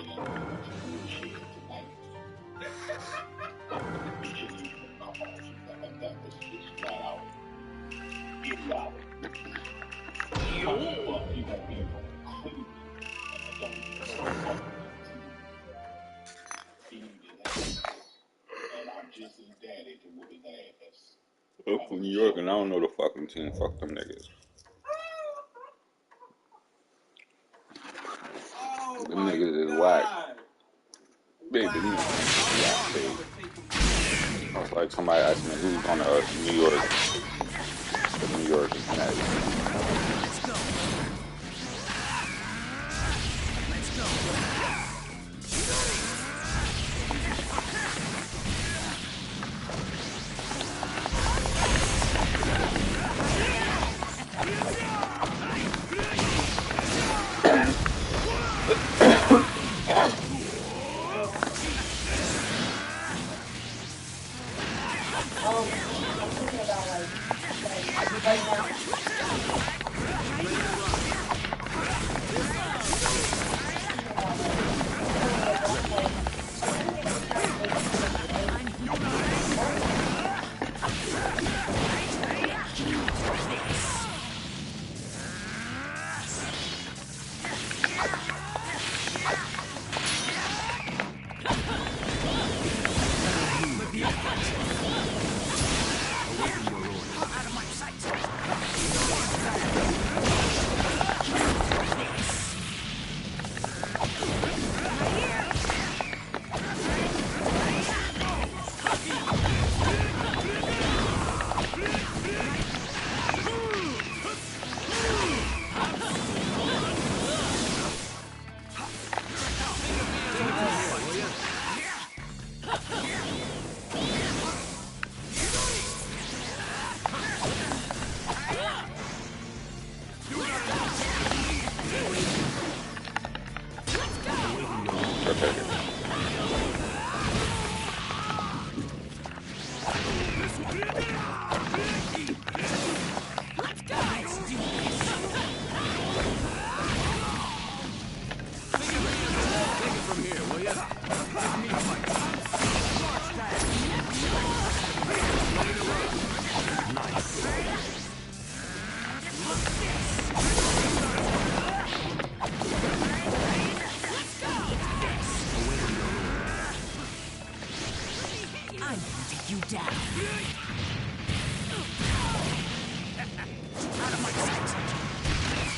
I'm from New York and I don't know the fucking team. Fuck them niggas. Them niggas is whack. Big, you know, it's like somebody asked me who's on the New York and Connecticut.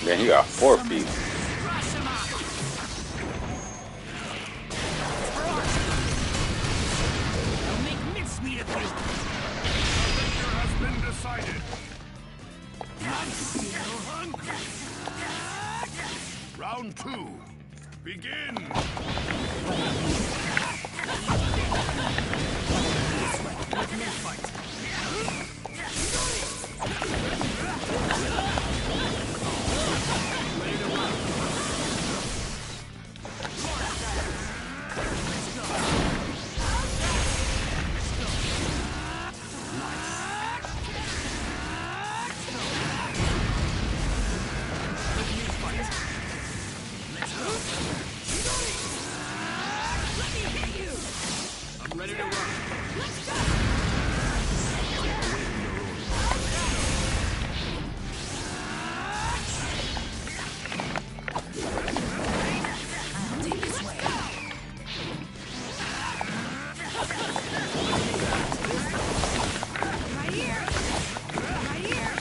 Man, he got 4 feet. Round 2. Begin. Ready to run. Let's go! I'll take this way. Right here. Right here.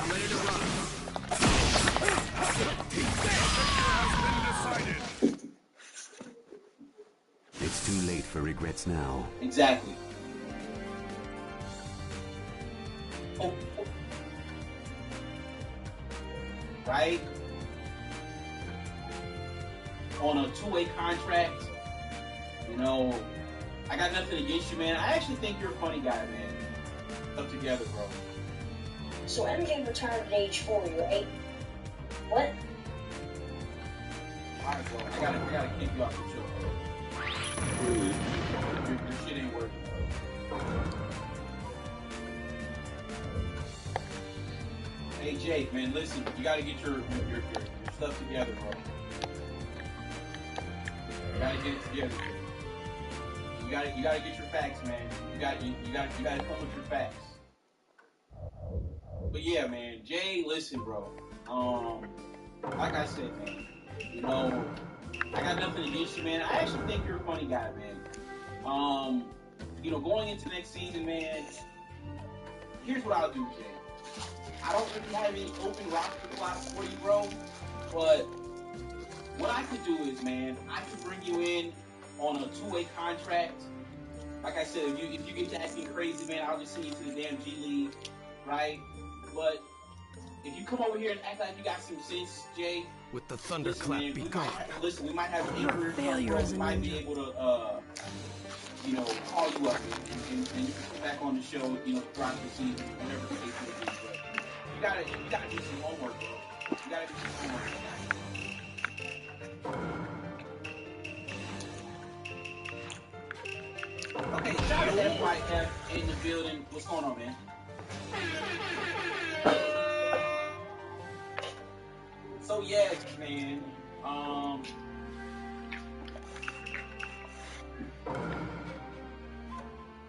ready to run. It's too late for regrets now. Exactly. Oh. Right? On a two-way contract, you know, I got nothing against you, man. I actually think you're a funny guy, man. Up together, bro. So MJ retired at age 40, right? What? Alright, bro. I gotta kick you off the show, bro. Your shit ain't working, bro. Hey, Jake, man, listen. You gotta get your stuff together, bro. You gotta get it together. You gotta get your facts, man. You gotta come with your facts. But yeah, man, Jay, listen, bro. Like I said, man, you know, I got nothing against you, man. I actually think you're a funny guy, man. You know, going into next season, man, here's what I'll do, Jay. I don't really have any open roster slots for you, bro, but what I could do is, man, I could bring you in on a two-way contract. Like I said, if you get to acting crazy, man, I'll just send you to the damn G League, right? But if you come over here and act like you got some sense, Jay, With the thunderclap be gone. Listen, we might have an You're a failure as we a might ninja. be able to, you know, call you up and you can come back on the show, you know, throughout the season, whatever the case may be. But you gotta do some homework, bro. You gotta do some homework. Okay, shout out to FYF in the building. What's going on, man? So yes, man.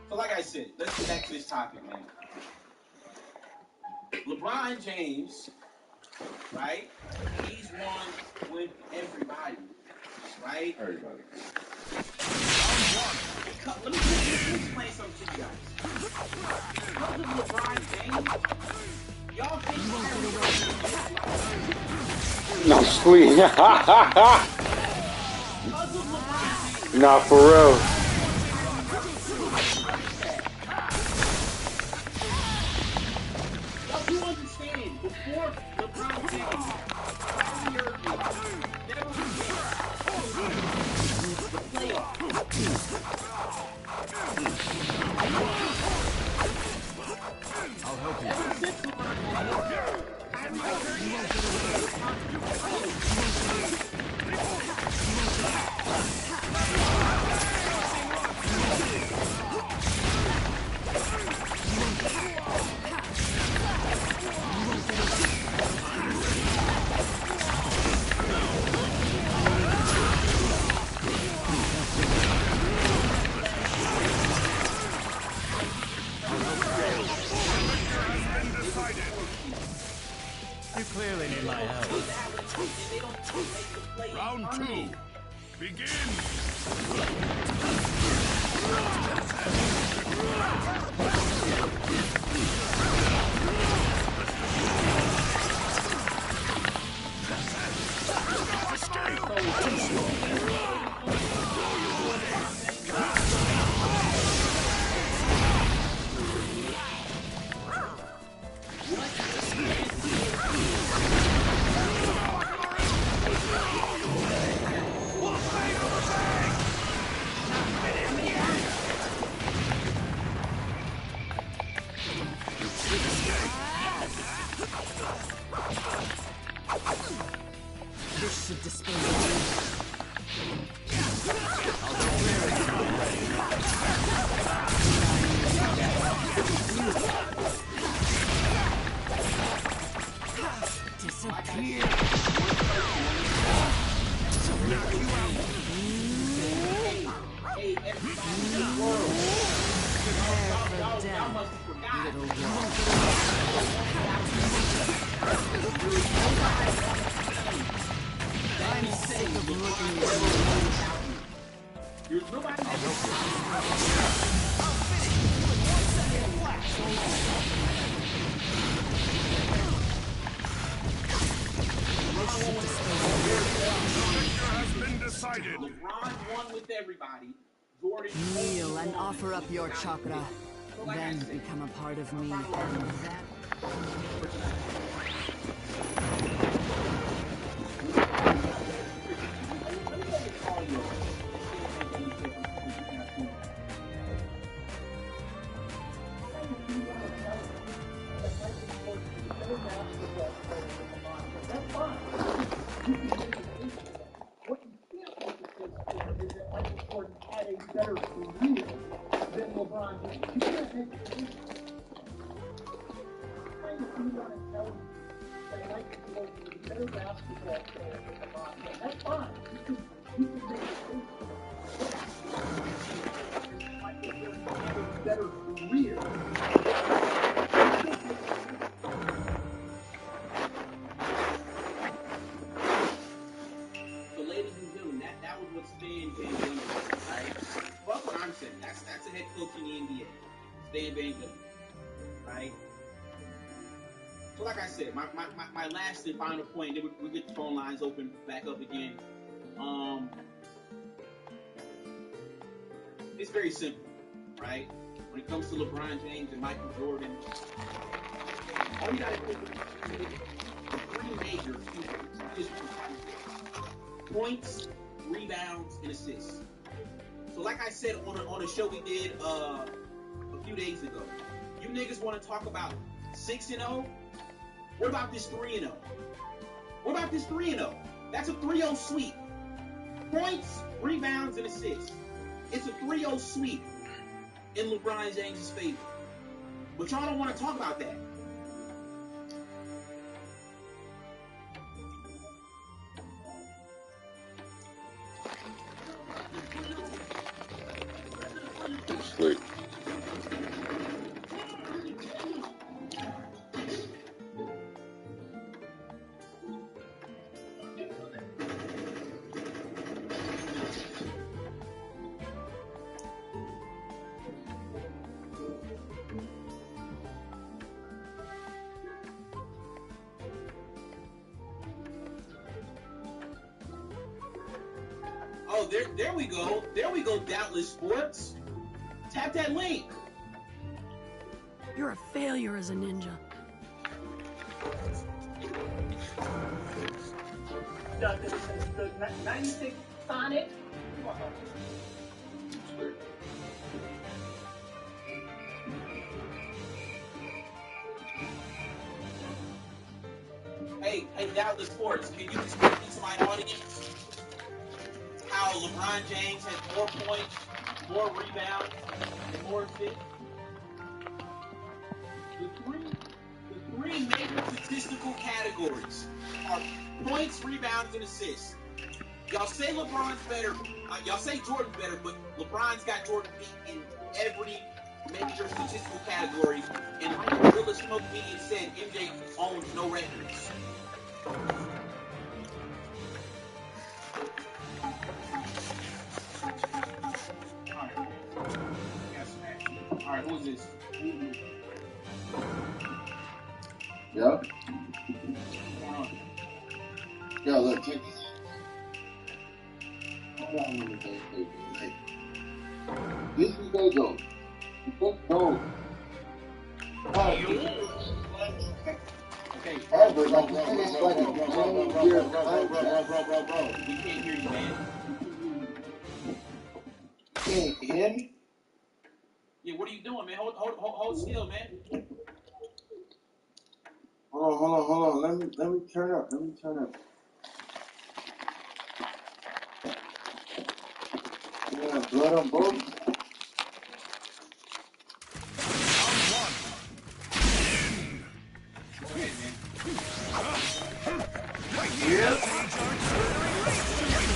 So like I said, let's get back to this topic, man. LeBron James, right? He's won with everybody, right? Everybody. Let me explain something to you guys. Because of LeBron James, y'all think No, sweet. because of LeBron James, Nah, for real. y'all do understand, before LeBron James, Kyrie Irving never won the playoffs. I'll help you. Ever since LeBron James, Kyrie You clearly need my help. Round two. Begin. This should dispose of you. Disappear. Hey, everybody in the world. Y'all must have forgot. I'm sick of looking at you. There's nobody The victor has been decided. LeBron won with everybody. Jordan Kneel and offer up your chakra. Then become a part of me. And that So, ladies and gentlemen, that was what Stan Van Gundy did, right? Well, that's what I'm saying. That's a head coach in the NBA. Stan Van Gundy, right? So, like I said, my last and final point, then we get the phone lines open back up again. It's very simple, right? When it comes to LeBron James and Michael Jordan, all you gotta do is three major points, rebounds, and assists. So, like I said on a show we did a few days ago, you niggas want to talk about 6-0? What about this 3-0? What about this 3-0? That's a 3-0 sweep. Points, rebounds, and assists. It's a 3-0 sweep in LeBron James' favor. But y'all don't want to talk about that. Sleep. Oh, there we go. There we go, Doubtless Sports. Tap that link. you're a failure as a ninja. The 96 Sonic. Hey, Doubtless Sports, can you explain to my audience how LeBron James has more points, more rebounds, and more assists? The three major statistical categories are points, rebounds, and assists. Y'all say LeBron's better. Y'all say Jordan's better, but LeBron's got Jordan beat in every major statistical category. And like the Gorilla Smoke Media said, MJ owns no records. Alright, who is this? Yeah? What's going on? Yeah, look, check this out. Hold on a minute, hey. This is they go. Let's go. Okay, Ever, like you said, it's like a 10-year contract. bro. We can't hear you, man. Can't hear me? Yeah, what are you doing, man? Hold still, man. Hold on. Let me turn up. Yeah, blood on both. Go ahead, man.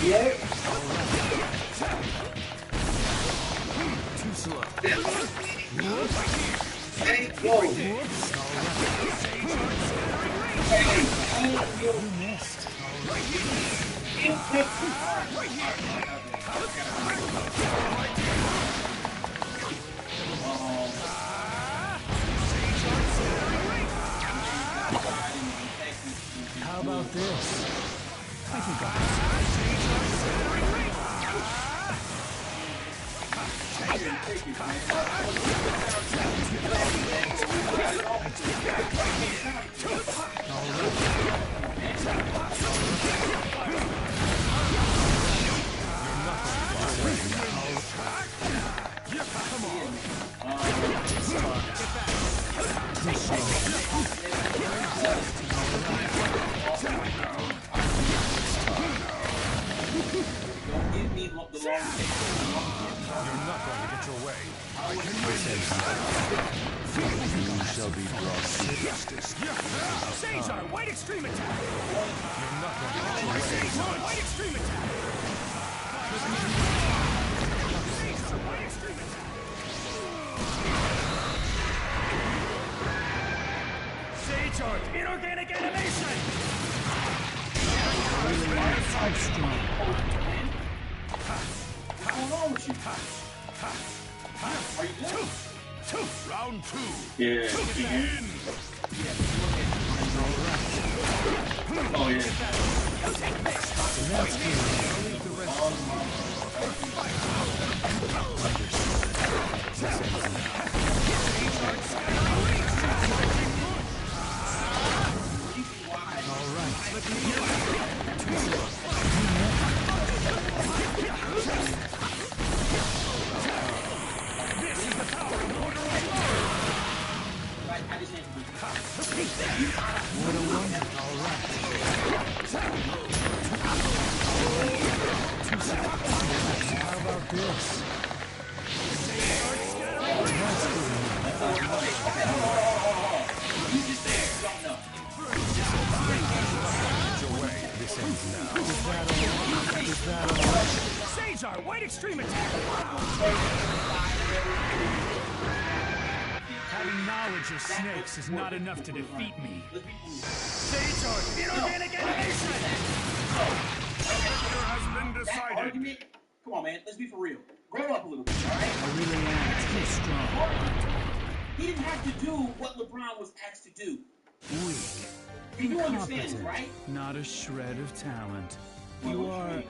Yeah. Too slow. Hey, yo. You missed. How about this? Don't give me the long take. You're not going to get your way. You shall be brought to Justice. Caesar, white extreme attack. You're not going to get your way. Caesar, white extreme attack. Caesar, white extreme attack. Sage Art, inorganic animation. What's going on with you? Are you good? Round two. Yeah. Begin. Oh yeah. I just How about this? This ends now. Is that all? Sage Art, white extreme attack. Having knowledge of snakes is not enough to defeat me. Sage Art, inorganic animation. Victor has been decided. argument. Come on, man. Let's be for real. Grow up a little bit, all right? I really am too strong. He didn't have to do what LeBron was asked to do. Weak. You understand, Incompetent. right? Not a shred of talent. What You do you are... mean?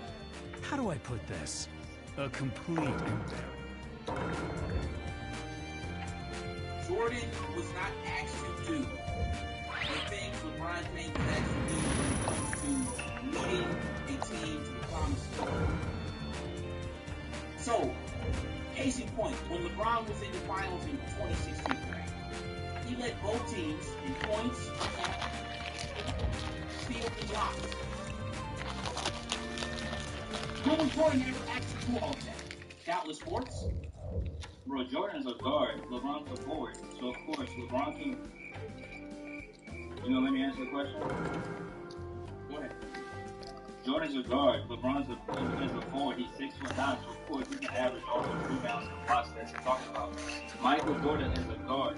How do I put this? A complete Jordan was not asked to do the things LeBron James was asked to do to leading a team to the promised land. So, case in point, when LeBron was in the finals in 2016, right, he led both teams in points, steals, and blocks. When was Jordan ever asked to do all of that? Doubtless sports. Bro, Jordan's a guard. LeBron's a forward. So, of course, LeBron can... You know, let me answer the question. Go ahead. Jordan's a guard. LeBron's a forward. He's 6'9", so of course he can average all those rebounds and blocks that you're talking about. Michael Jordan is a guard.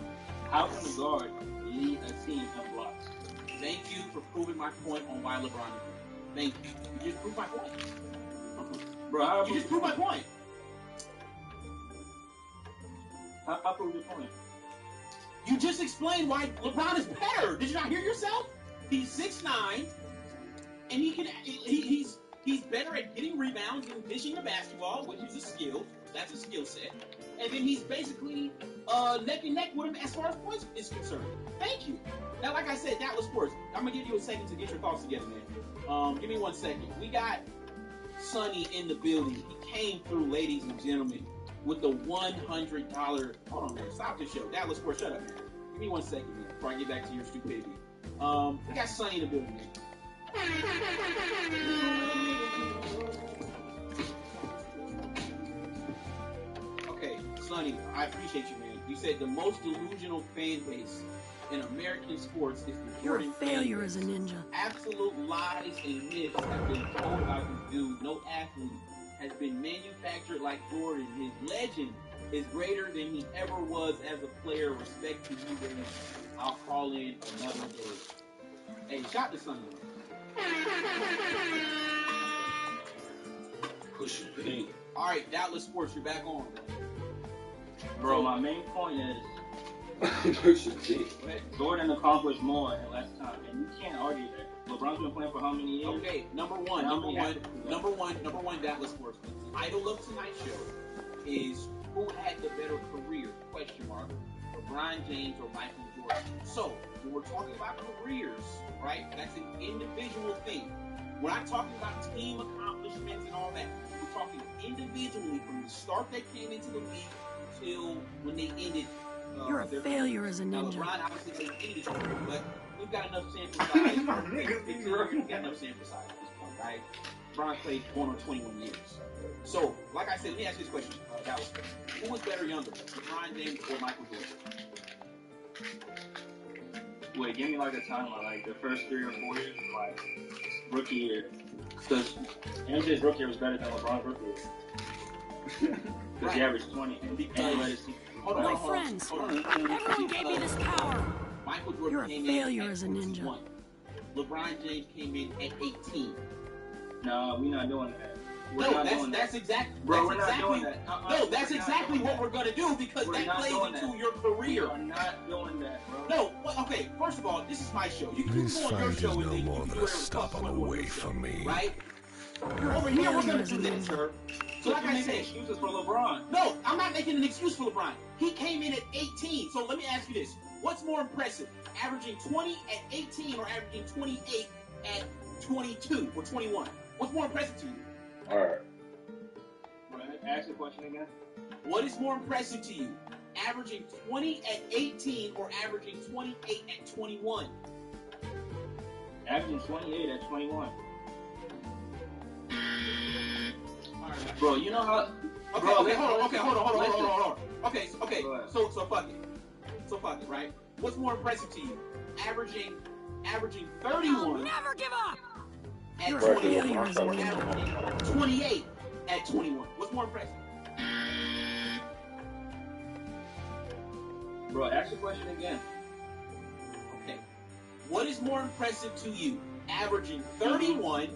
How can a guard lead a team in blocks? Thank you for proving my point on why LeBron is great. Thank you. You just proved my point. Bro, how You just proved my point. I proved your point. You just explained why LeBron is better. Did you not hear yourself? He's 6'9", and he's better at getting rebounds and dishing the basketball, which is a skill. That's a skill set. And then he's basically neck and neck with him as far as points is concerned. Thank you. Now, like I said, that was sports. I'm gonna give you a second to get your thoughts together, man. Give me 1 second. We got Sonny in the building. He came through, ladies and gentlemen, with the $100. Hold on, man. Stop the show. Dallas Sports, shut up, man. Give me 1 second, man, before I get back to your stupidity. We got Sonny in the building, man. Okay, Sonny, I appreciate you, man. You said the most delusional fan base in American sports is the You're a Jordan failure fan as a base. ninja. Absolute lies and myths have been told about this dude. No athlete has been manufactured like Jordan. His legend is greater than he ever was as a player. Respect to you, man. I'll call in another day. Hey, shout to Sonny. Push it, P. All right, Dallas Sports, you're back on. Bro, my main point is Push it, P. Jordan accomplished more in less time, and you can't argue that. LeBron's been playing for how many years? Okay, number one, Dallas Sports. The title of tonight's show is who had the better career? Question mark. LeBron James or Michael Jordan? So, when we're talking about careers, right, that's an individual thing. We're not talking about team accomplishments and all that. We're talking individually from the start they came into the league till when they ended. You're a failure as a ninja. LeBron obviously they ended his career, but we've got enough sample size. We've got enough sample size at this point, right? LeBron played going on 21 years. So, like I said, let me ask you this question. Who was better younger, LeBron James or Michael Jordan? Wait, give me like a timeline, like the first 3 or 4 years, like rookie year. Because MJ's rookie year was better than LeBron's rookie year. Because he averaged 20 and he led his team. My friends, everyone gave me this power. Michael Jordan You're a came failure in as a at ninja. 21. LeBron James came in at 18. No, we're not doing that. That's exactly. Bro, we're not doing that. No, that's exactly what we're gonna do because that plays into your career. We're not doing that, bro. No, well, okay. First of all, this is my show. You can This go on your fight is show no and more you than can a stop on the way for me. Right? You're a Over here, we're failure gonna as do a this, ninja. sir. So like I said, excuses for LeBron. no, I'm not making an excuse for LeBron. He came in at 18. So let me ask you this: what's more impressive, averaging 20 at 18 or averaging 28 at 22 or 21? What's more impressive to you? All right. Ask the question again. What is more impressive to you? Averaging 20 at 18 or averaging 28 at 21? Averaging 28 at 21. Bro, you know how... Okay, bro, okay, hold on. Okay, so fuck it. So fuck it, right? What's more impressive to you? Averaging I'll 31 never give up. at You're a 21 failure as a or ninja. averaging 28 at 21? What's more impressive? Bro, ask the question again. Okay. What is more impressive to you? Averaging 31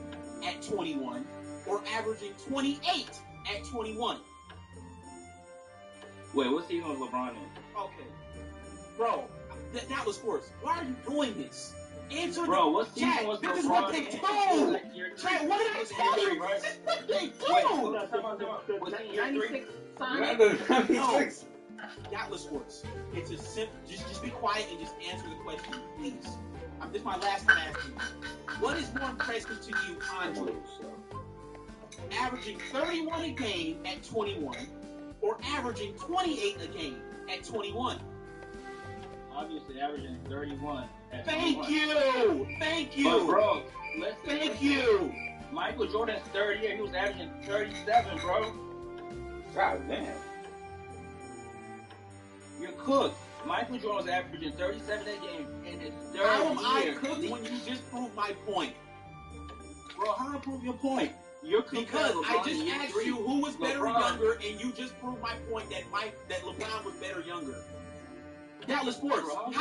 at 21 or averaging 28 at 21? Wait, what season was LeBron in? Okay. Bro, that was worse. Why are you doing this? Answer Bro, the what season chat. was This is LeBron what they in? do. Chat, what did I tell you? Right? This is what they do. Wait, was he year 3? No. That was worse. It's a simple. Just be quiet and just answer the question, please. This is my last time asking you. What is more impressive to you, Andre? Averaging 31 a game at 21, or averaging 28 a game at 21? Obviously, averaging 31 at 21. Thank you. But bro, listen. Thank you. Michael Jordan's 38. He was averaging 37, bro. God damn. You're cooked. Michael Jordan was averaging 37 a game in his third year. How am I cooked when you just proved my point? Bro, how do I prove your point? You're cooked Because I LeBron just in year asked 3. you who was better LeBron. younger, and you just proved my point that LeBron was better younger. Dallas Sports. Hold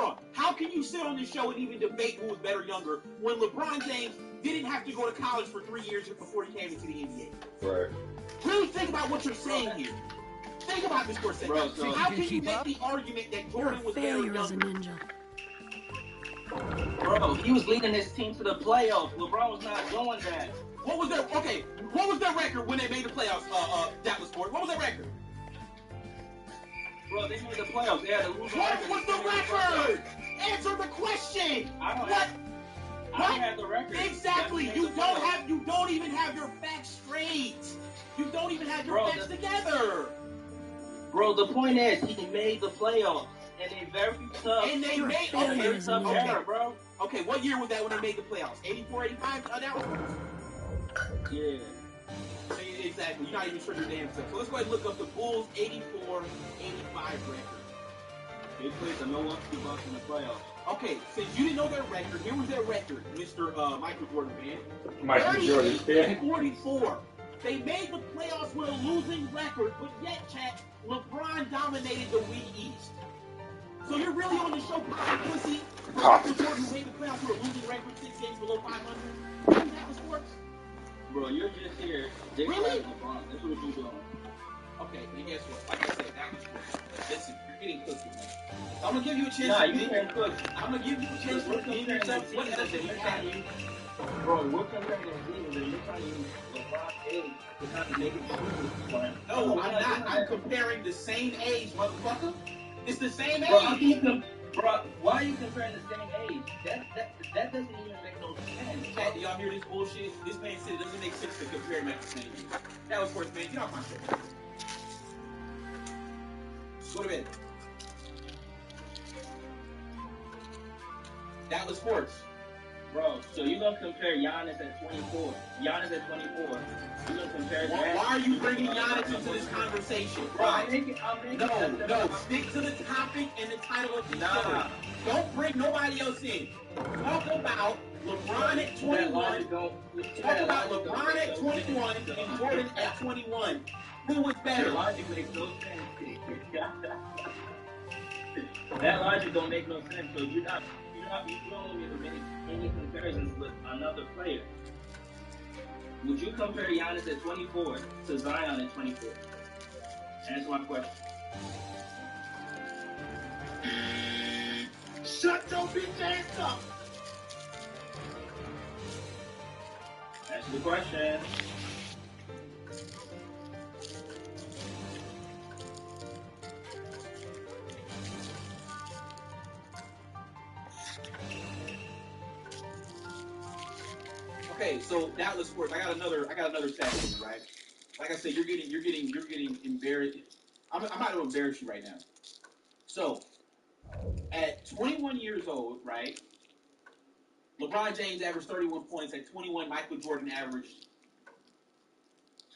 on. How can you sit on this show and even debate who was better younger when LeBron James didn't have to go to college for 3 years before he came into the NBA? Right. Really think about what you're saying here. Think about this for a second. Bro, so how you can you keep make up? the argument that You're Jordan a was better failure as a younger? ninja. Bro, he was leading his team to the playoffs. LeBron was not doing that. What was their record when they made the playoffs, Dallas Sports? What was their record? Bro, they made the playoffs. They had a losing What record. was the record? Answer the question. I don't What? have the record. Exactly. You don't even have your facts straight. You don't even have your facts together. Bro, the point is, he made the playoffs in a very tough, And they made very tough era, bro. Okay, what year was that when they made the playoffs? 84, 85? That was Yeah. exactly. You're not even sure your damn self. So let's go ahead and look up the Bulls 84-85 record. They played the Milwaukee Bucks in the playoffs. Okay, since you didn't know their record, here was their record, Mr. Michael Jordan fan. Michael Jordan fan. 44. They made the playoffs with a losing record, but yet, chat, LeBron dominated the Wii East. So you're really on the show popping pussy for Michael Jordan, who made the playoffs with a losing record, 6 games below 500? That was sports. Bro, you're just here. Really? LeBron. That's what you're doing. Okay, then guess what? Like I said, that was sports. Listen, you're getting cooked with me. I'm gonna give you a chance. Nah, you can't cook. I'm gonna give you a chance to redeem yourself. What else did you have? Bro, we're comparing the seasons and you're trying to use LeBron's age to kind of make it true. No, I'm not. I'm comparing the same age, motherfucker. It's the same age. Bro, why are you comparing the same age? That doesn't even make no sense. Chat, do y'all hear this bullshit? This man said it doesn't make sense to compare them at the same age. That was sports, man. Get off my show. Go to bed. That was sports. Bro, so you're going to compare Giannis at 24. Giannis at 24. You're going to compare that. Why are you bringing Giannis into this conversation? Why? No. Stick to the topic and the title of the show. Don't bring nobody else in. Talk about LeBron at 21. Talk about LeBron at 21 and Jordan at 21. Who was better? That logic makes no sense. That logic don't make no sense. So you don't need to make any comparisons with another player. Would you compare Giannis at 24 to Zion at 24? Answer my question. Shut your bitch ass up. Answer the question. Okay, so Dallas sports. I got another stat for you, right? Like I said, you're getting embarrassed. I'm about to embarrass you right now. So, at 21 years old, right? LeBron James averaged 31 points. At 21, Michael Jordan averaged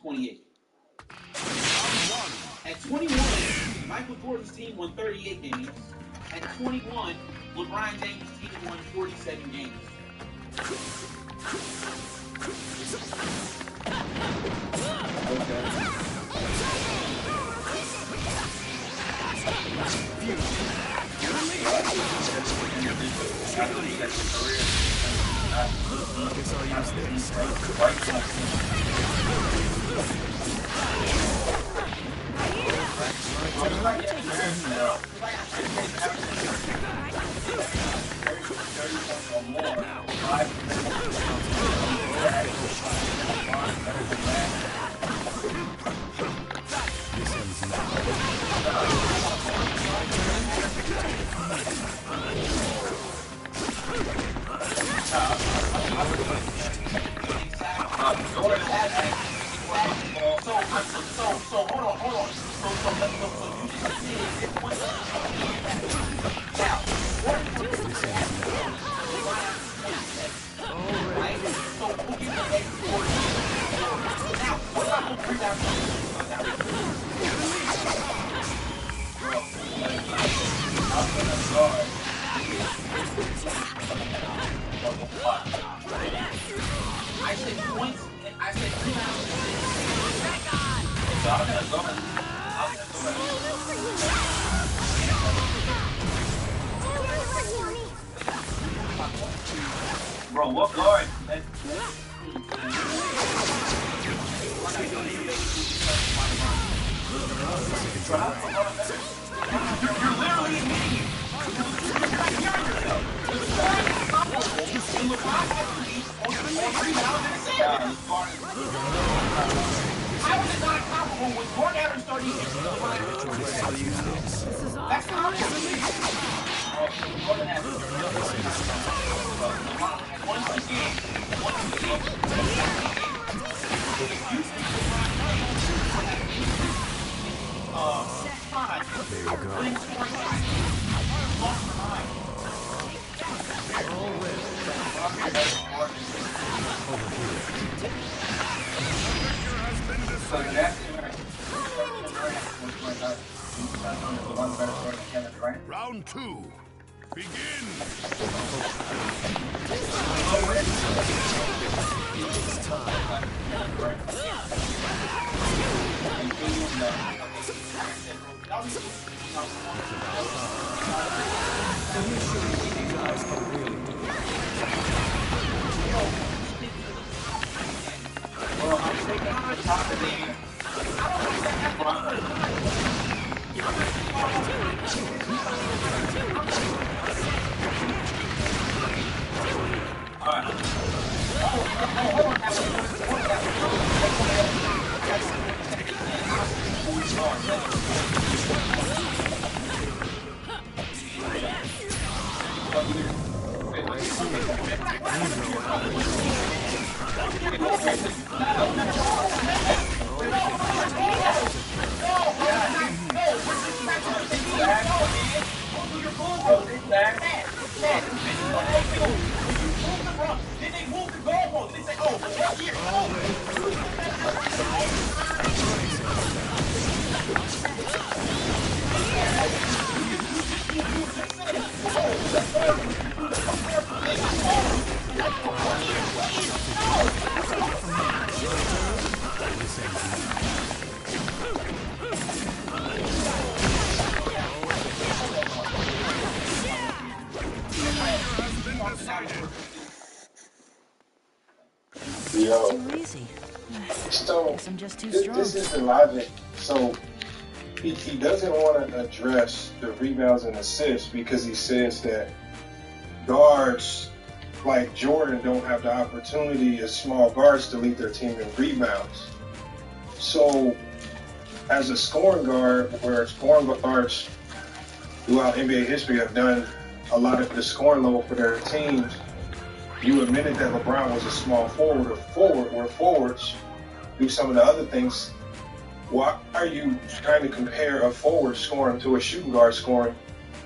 28. At 21, Michael Jordan's team won 38 games. At 21, LeBron James' team won 47 games. So hold on. I said points, and I said rebounds. So I'm gonna go. Bro, what guard? You're literally admitting it. You're not hearing yourself. How is it not comparable with Gordon average 30 That's comparable. Round two. Begin. So Guess I'm just too This strong. is the logic. So he doesn't want to address the rebounds and assists because he says that guards like Jordan don't have the opportunity as small guards to lead their team in rebounds. So as a scoring guard, where scoring guards throughout NBA history have done a lot of the scoring load for their teams, you admitted that LeBron was a small forward where forwards do some of the other things. Why are you trying to compare a forward scoring to a shooting guard scoring,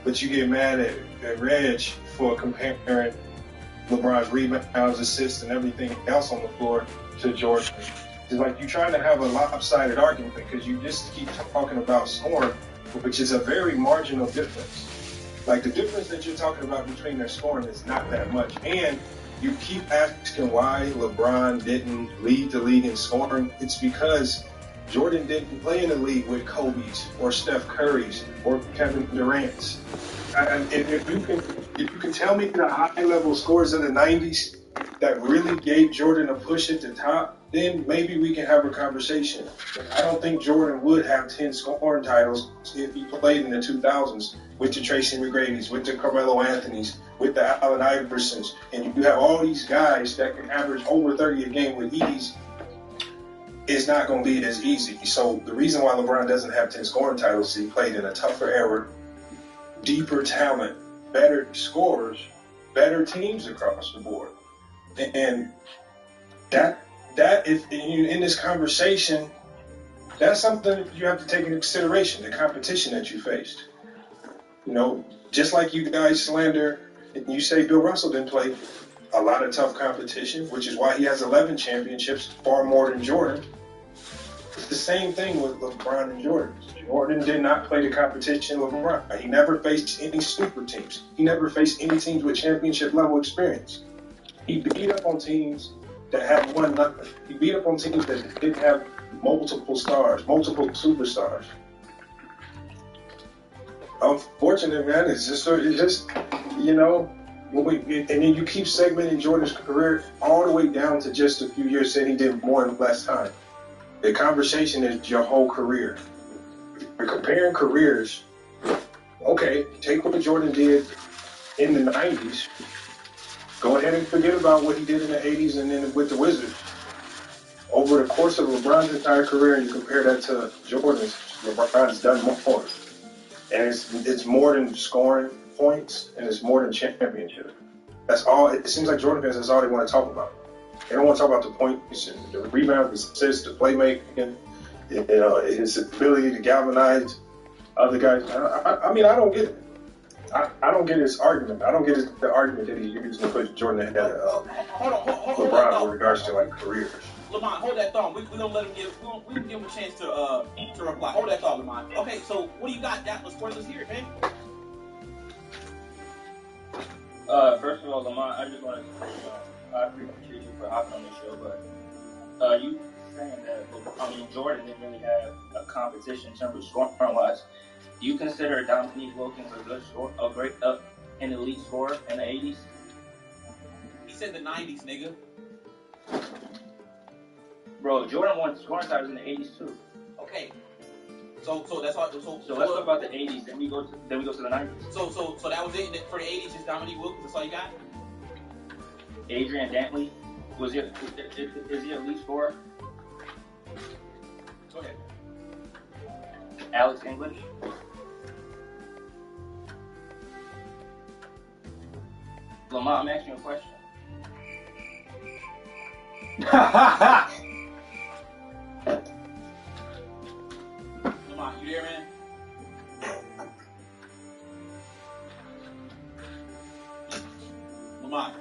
but you get mad at Reg for comparing LeBron's rebounds, assists, and everything else on the floor to Jordan? It's like you're trying to have a lopsided argument because you just keep talking about scoring, which is a very marginal difference. Like the difference that you're talking about between their scoring is not that much. And you keep asking why LeBron didn't lead the league in scoring. It's because Jordan didn't play in the league with Kobe's or Steph Curry's or Kevin Durant's. If you can tell me the high-level scores of the 90s that really gave Jordan a push at the top, then maybe we can have a conversation. I don't think Jordan would have 10 scoring titles if he played in the 2000s with the Tracy McGrady's, with the Carmelo Anthony's, with the Allen Iversons, and you have all these guys that can average over 30 a game with ease. It's not going to be as easy. So the reason why LeBron doesn't have 10 scoring titles is he played in a tougher era, deeper talent, better scorers, better teams across the board. And that if in this conversation, that's something that you have to take into consideration, the competition that you faced. You know, just like you guys slander and you say Bill Russell didn't play a lot of tough competition, which is why he has 11 championships, far more than Jordan. It's the same thing with LeBron and Jordan. Jordan did not play the competition with LeBron. He never faced any super teams. He never faced any teams with championship level experience. He beat up on teams that had won nothing. He beat up on teams that didn't have multiple stars, multiple superstars. Unfortunately, man, it's just you know, and then you keep segmenting Jordan's career all the way down to just a few years, saying he did more in less time. The conversation is your whole career. We're comparing careers. Okay, take what Jordan did in the 90s. Go ahead and forget about what he did in the 80s and then with the Wizards. Over the course of LeBron's entire career, and you compare that to Jordan's, LeBron's done more. And it's more than scoring points, and it's more than championship. That's all. It seems like Jordan fans, that's all they want to talk about. They don't want to talk about the points, and the rebound, the assists, the playmaking, his ability to galvanize other guys. I mean, I don't get it. I don't get his argument. I don't get the argument that he's using to put Jordan ahead of LeBron with regards to like careers. Lamont, hold that thought. We don't let him give. We don't give him a chance to reply. Hold that thought, Lamont. Okay, so what do you got? That was let's hear it, man. First of all, Lamont, I just want to say, I appreciate you for hopping on the show, but you saying that Jordan didn't really have a competition in terms of scoring wise. Do you consider Dominique Wilkins an elite scorer in the 80s? He said the 90s, nigga. Bro, Jordan won scoring titles in the 80s too. Okay. So that's all. So let's talk about the 80s. Then we go to the 90s. So that was it for the 80s. Just Dominique Wilkins. That's all you got. Adrian Dantley is he an elite scorer? Go ahead. Alex English. Lamont, I'm asking you a question. Lamont, you there, man? Lamont.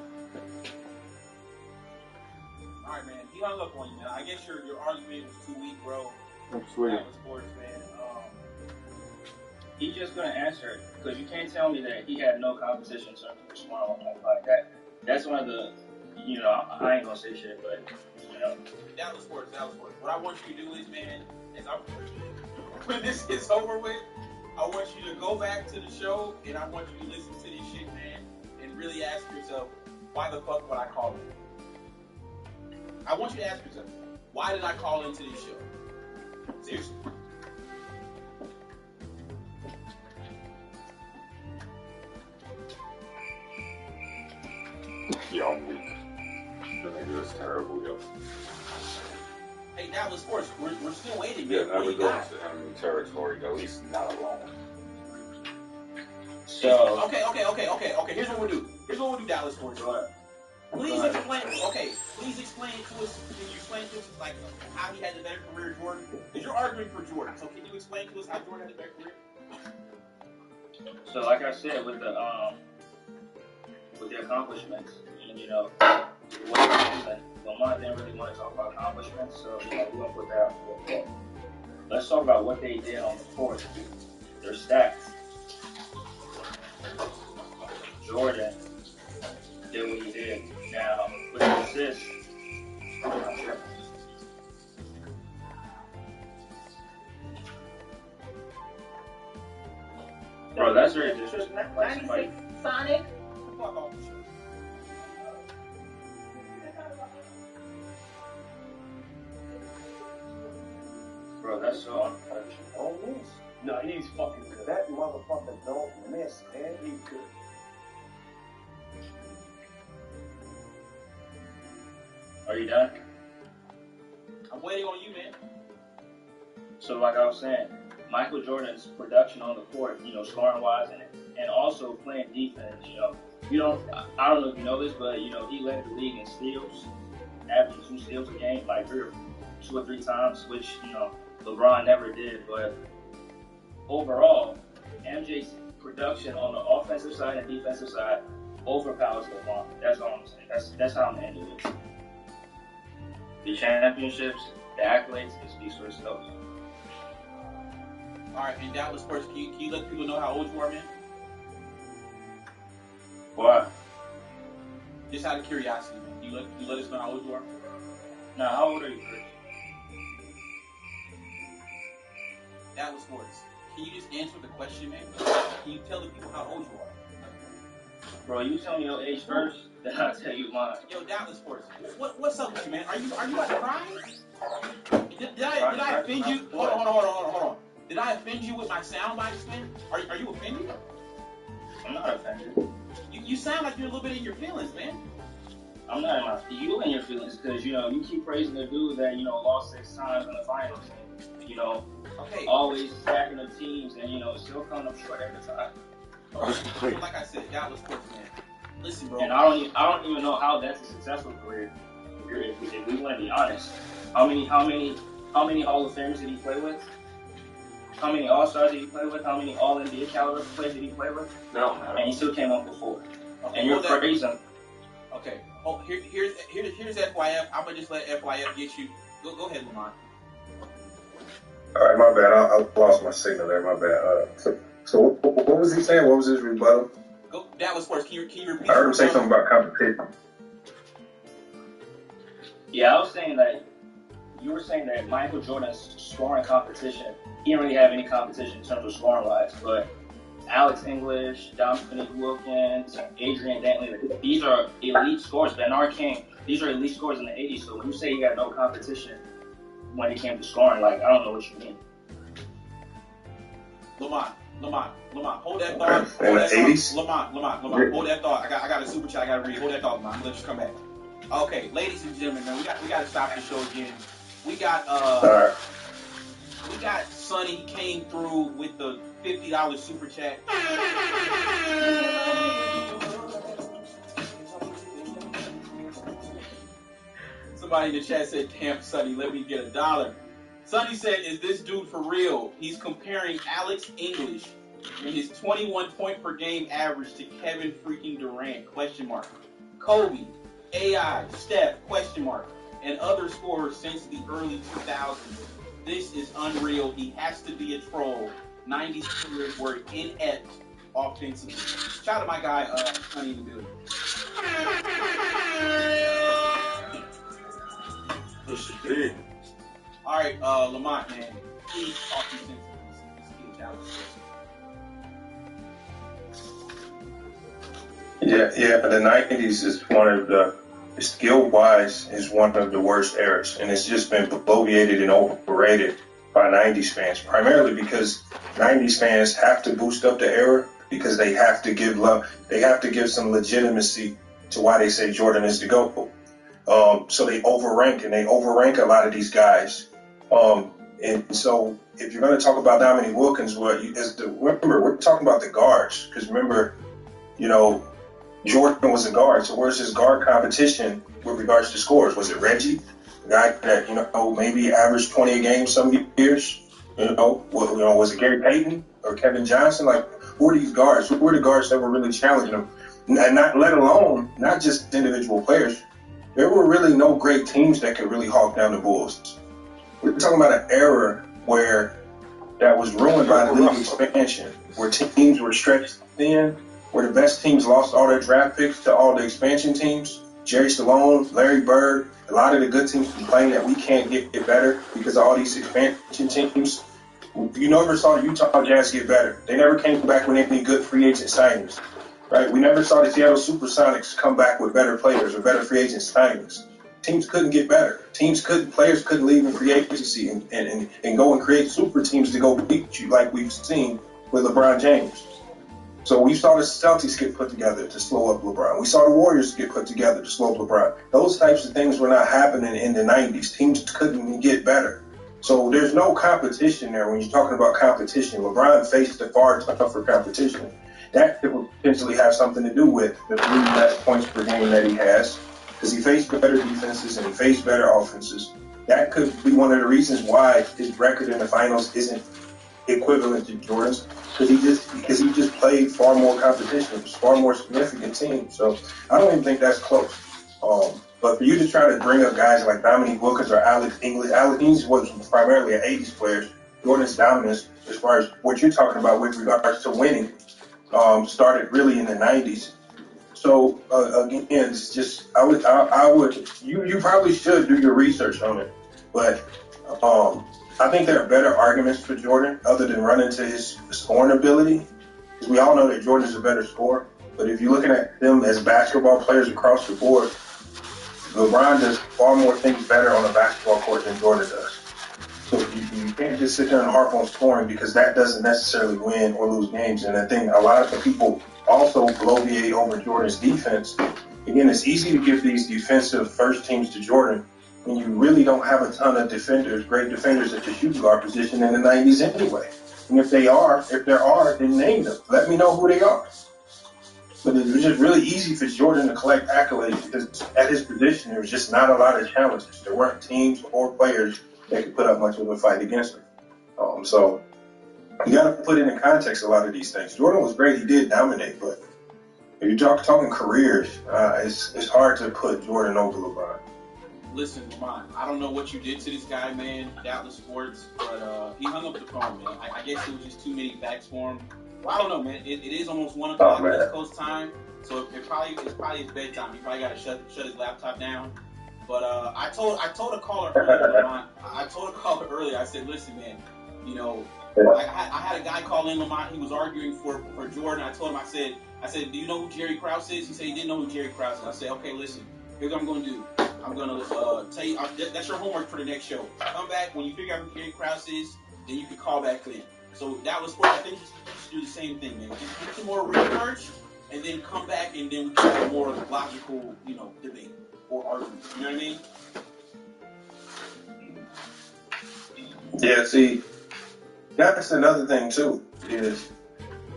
All right, man. He hung up on you, man. I guess your argument was too weak, bro. I'm sweet. That was sports, man. He's just gonna answer it because you can't tell me that he had no competition in terms of scoring like that. That's one of the, I ain't gonna say shit, but that was sports. What I want you to do is, man, when this is over with, I want you to go back to the show and I want you to listen to this shit, man, and really ask yourself, why the fuck would I call him? I want you to ask yourself, Why did I call into this show? Seriously. Yo, I'm weak. The nigga is terrible, yo. Hey, Dallas Sports, we're still waiting. Yeah, Man. What do never you go got? into enemy territory, at least not alone. So Okay. Here's what we'll do. Dallas Sports. Please explain. Okay, please explain to us. Can you explain to us like how he had a better career, Jordan? Because you're arguing for Jordan. So can you explain to us how Jordan had a better career? So like I said, with the accomplishments, and Lamont didn't really want to talk about accomplishments, so we're gonna put that on the floor. Let's talk about what they did on the court. Their stats. Jordan did what he did. Now with the assists, bro, that's very disrespectful. 96 Sonic. Bro, that's so unprofessional. Don't miss. No, he's fucking good. That motherfucker don't miss, man. He's good. Are you done? I'm waiting on you, man. So like I was saying, Michael Jordan's production on the court, scoring wise and also playing defense, I don't know if you know this, but he led the league in steals, averaging 2 steals a game, like 2 or 3 times, which, LeBron never did. But overall, MJ's production on the offensive side and defensive side overpowers LeBron. That's all I'm saying. That's how I'm ending it. The championships, the accolades, it speaks for itself. All right, and Dallas Sports, can you let people know how old you are, man? Why? Just out of curiosity, man. Can you let us know how old you are? Now, how old are you, Chris? Dallas Sports, can you just answer the question, man? Can you tell the people how old you are? Bro, you tell me your age first, then I'll tell you mine. Yo, Dallas Sports, what's up with you, man? Are you about to cry? Did I offend you? Hold on. Did I offend you with my sound bites, man? Are you offended? I'm not offended. You sound like you're a little bit in your feelings, man. I'm not in your feelings because, you keep praising the dude that, lost 6 times in the finals. Okay. Always stacking up teams and, still coming up short every time. Okay. Like I said, Dallas Sports, man. Listen, bro. And I don't even know how that's a successful career. If we want to be honest. How many Hall of Famers did he play with? How many All-Stars did he play with? How many All-NBA caliber players did he play with? No. And he still came up before. Okay, and you're praising. Okay. Oh, here's FYF. I'm gonna just let FYF get you. Go ahead, Lamont. All right, my bad. I lost my signal there. My bad. So what was he saying? What was his rebuttal? Go. That was first. Can you repeat? I heard him say something about competition. Yeah, I was saying that you were saying that Michael Jordan's scoring competition, he didn't really have any competition in terms of scoring wise, but Alex English, Dominique Wilkins, Adrian Dantley, these are elite scorers. Bernard King, these are elite scorers in the 80s. So when you say you got no competition when it came to scoring, I don't know what you mean. Lamont, hold that thought. In the 80s? Lamont, hold that thought. I got a super chat I got to read. Hold that thought, Lamont. Let you come back. Okay, ladies and gentlemen, man, we got to stop the show again. We got Sonny came through with the $50 super chat. Somebody in the chat said, "Damn, Sonny, let me get $1." Sonny said, "Is this dude for real?" He's comparing Alex English and his 21 point per game average to Kevin freaking Durant, ? Kobe, AI, Steph, ? And other scorers since the early 2000s. This is unreal. He has to be a troll. 90s players were inept offensively. Shout out to my guy, Sonny in the building. All right, Lamont, man. Please talk to me since Yeah, the 90s is one of the skill-wise, is one of the worst eras, and it's just been bloviated and overrated by 90s fans, primarily because 90s fans have to boost up the era because they have to give love, they have to give some legitimacy to why they say Jordan is the GOAT. So they overrank a lot of these guys. And so if you're going to talk about Dominique Wilkins, remember, we're talking about the guards, because remember, you know, Jordan was a guard, so where's his guard competition with regards to scores? Was it Reggie, the guy that, you know, maybe averaged 20 a game some years? Was it Gary Payton or Kevin Johnson? Like, who are these guards? Who were the guards that were really challenging them? And not let alone, not just individual players. There were really no great teams that could really hawk down the Bulls. We're talking about an era where that was ruined by the league expansion, where teams were stretched thin, where the best teams lost all their draft picks to all the expansion teams. Jerry Stallone, Larry Bird, a lot of the good teams complain that we can't get better because of all these expansion teams. You never saw the Utah Jazz get better. They never came back with any good free agent signings, right? We never saw the Seattle Supersonics come back with better players or better free agent signings. Teams couldn't get better. Players couldn't leave in free agency and go and create super teams to go beat you like we've seen with LeBron James. So we saw the Celtics get put together to slow up LeBron. We saw the Warriors get put together to slow up LeBron. Those types of things were not happening in the 90s. Teams couldn't get better. So there's no competition there. When you're talking about competition, LeBron faced a far tougher competition. That could potentially have something to do with the 3 less points per game that he has, because he faced better defenses and he faced better offenses. That could be one of the reasons why his record in the finals isn't equivalent to Jordan's, because he just played far more competition. It was far more significant team. So I don't even think that's close. But for you to try to bring up guys like Dominique Wilkins or Alex English, Alex English was primarily an 80s player. Jordan's dominance, as far as what you're talking about with regards to winning, started really in the 90s. So again, it's just I would you probably should do your research on it, but I think there are better arguments for Jordan other than running to his scoring ability, because we all know that Jordan is a better scorer. But if you're looking at them as basketball players across the board, LeBron does far more things better on a basketball court than Jordan does. So you can't just sit there and harp on scoring, because that doesn't necessarily win or lose games. And I think a lot of the people also bloviate over Jordan's defense. Again, it's easy to give these defensive first teams to Jordan when you really don't have a ton of defenders, great defenders at the shooting guard position in the 90s anyway. And if there are, then name them. Let me know who they are. But it was just really easy for Jordan to collect accolades, because at his position, there was just not a lot of challenges. There weren't teams or players that could put up much of a fight against him. So you got to put it in context, a lot of these things. Jordan was great. He did dominate. But if you're talking careers, it's hard to put Jordan over LeBron. Listen, Lamont, I don't know what you did to this guy, man, Dallas Sports, but he hung up the phone, man. I guess it was just too many facts for him. Well, I don't know, man. It is almost 1 o'clock East Coast time, so it's probably his bedtime. He probably got to shut his laptop down. But I told a caller earlier, Lamont. I told a caller earlier. I said, listen, man, you know, I had a guy call in, Lamont. He was arguing for Jordan. I told him, I said, do you know who Jerry Krause is? He said he didn't know who Jerry Krause is. I said, okay, listen. Here's what I'm going to do. I'm going to tell you, that's your homework for the next show. Come back, when you figure out who Jerry Krause is, then you can call back then. So that was what I think you should do the same thing, man. Just do some more research, and then come back, and then we can have a more logical, debate or argument. You know what I mean? Yeah, see, that's another thing, too, is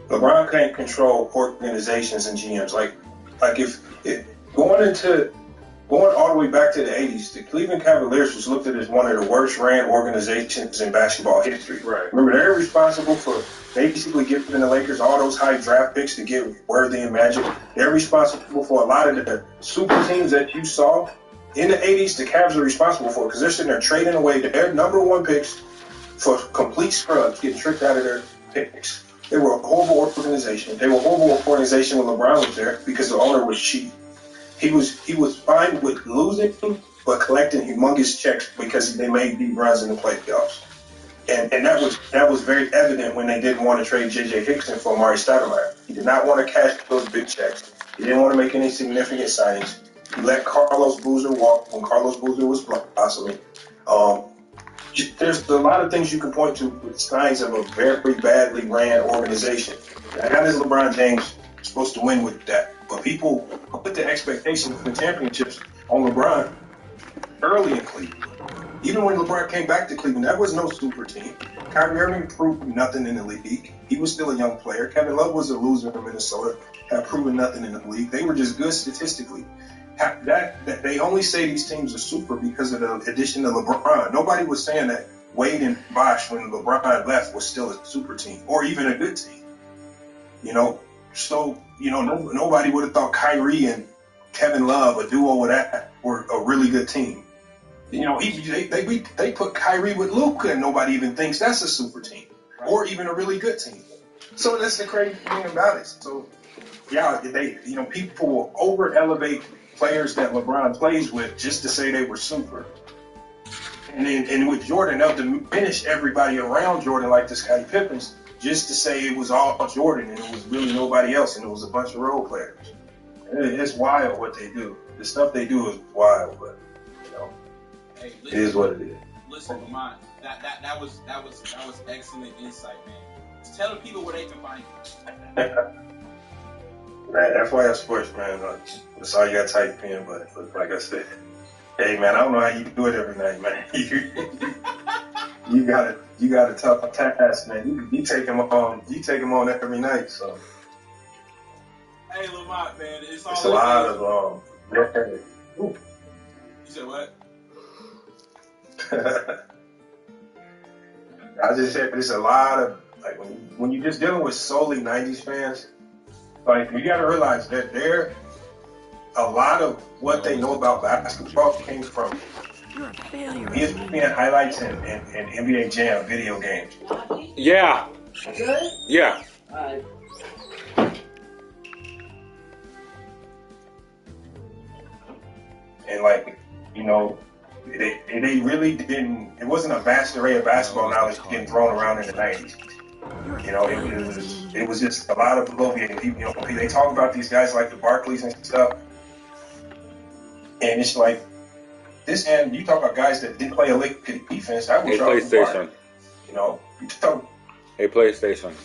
LeBron can't control organizations and GMs. Like if going all the way back to the 80s, the Cleveland Cavaliers was looked at as one of the worst ran organizations in basketball history. Right. Remember, they're responsible for basically giving the Lakers all those high draft picks to get Worthy and Magic. They're responsible for a lot of the super teams that you saw in the 80s. The Cavs are responsible for, because they're sitting there trading away their number 1 picks for complete scrubs, getting tricked out of their picks. They were a horrible organization. They were a horrible organization when LeBron was there, because the owner was cheap. He was fine with losing, but collecting humongous checks because they made deep runs in the playoffs. And that was very evident when they didn't want to trade J.J. Hickson for Amari Stoudemire. He did not want to cash those big checks. He didn't want to make any significant signings. He let Carlos Boozer walk when Carlos Boozer was blossoming. There's a lot of things you can point to with signs of a very badly ran organization. How is LeBron James supposed to win with that? But people put the expectations for championships on LeBron early in Cleveland. Even when LeBron came back to Cleveland, that was no super team. Kyrie Irving proved nothing in the league. He was still a young player. Kevin Love was a loser in Minnesota, had proven nothing in the league. They were just good statistically. That they only say these teams are super because of the addition of LeBron. Nobody was saying that Wade and Bosh, when LeBron left, was still a super team or even a good team. So nobody would have thought Kyrie and Kevin Love, a duo with that, were a really good team. They put Kyrie with Luka, and nobody even thinks that's a super team or even a really good team. So that's the crazy thing about it. So yeah, people will over elevate players that LeBron plays with just to say they were super. And with Jordan, they'll diminish everybody around Jordan, like the Scottie Pippins, just to say it was all Jordan and it was really nobody else and it was a bunch of role players. It's wild what they do. The stuff they do is wild, but hey, it is what it is. Listen, Lamont, that was excellent insight, man. Just tell the people where they can find you. Man, FYI Sports, man. That's all you got to type in. But like I said, hey, man, I don't know how you do it every night, man. you got a tough task, man. You take them on every night. So. Hey, Lamont, man, it's a lot of You said what? I just said there's a lot of like when you're just dealing with solely '90s fans. Like, you got to realize that a lot of what they know about basketball came from ESPN highlights and NBA Jam video games. Yeah. Good? Yeah. And like, they really didn't. It wasn't a vast array of basketball knowledge getting thrown around in the '90s. It was just a lot of bloviating people. They talk about these guys like the Barkleys and stuff, and it's like this. And you talk about guys that didn't play a lick of defense. That was PlayStation. You talk. Hey, PlayStation.